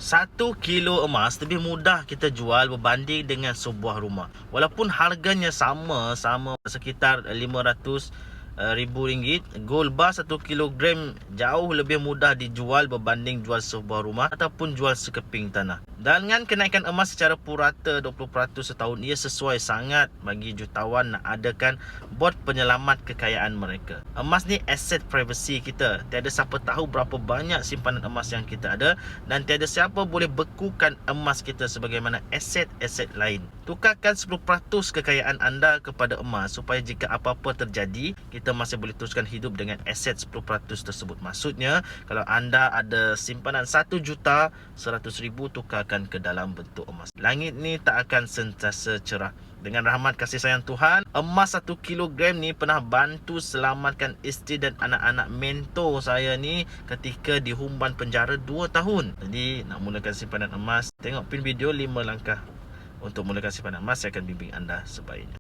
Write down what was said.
1 kilo emas lebih mudah kita jual berbanding dengan sebuah rumah. Walaupun harganya sama sekitar 500,000 ringgit, gold bar 1 kilogram jauh lebih mudah dijual berbanding jual sebuah rumah ataupun jual sekeping tanah. Dan dengan kenaikan emas secara purata 20% setahun, ia sesuai sangat bagi jutawan nak adakan bot penyelamat kekayaan mereka. Emas ni aset privacy kita. Tiada siapa tahu berapa banyak simpanan emas yang kita ada, dan tiada siapa boleh bekukan emas kita sebagaimana aset-aset lain. Tukarkan 10% kekayaan anda kepada emas supaya jika apa-apa terjadi, kita masih boleh teruskan hidup dengan aset 10% tersebut. Maksudnya, kalau anda ada simpanan 1,100,000, tukarkan ke dalam bentuk emas. Langit ni tak akan sentiasa cerah. Dengan rahmat kasih sayang Tuhan, emas 1 kilogram ni pernah bantu selamatkan isteri dan anak-anak mentor saya ni ketika dihumban penjara 2 tahun. Jadi nak mulakan simpanan emas, tengok pin video 5 langkah untuk mulakan simpanan emas. Saya akan bimbing anda sebaiknya.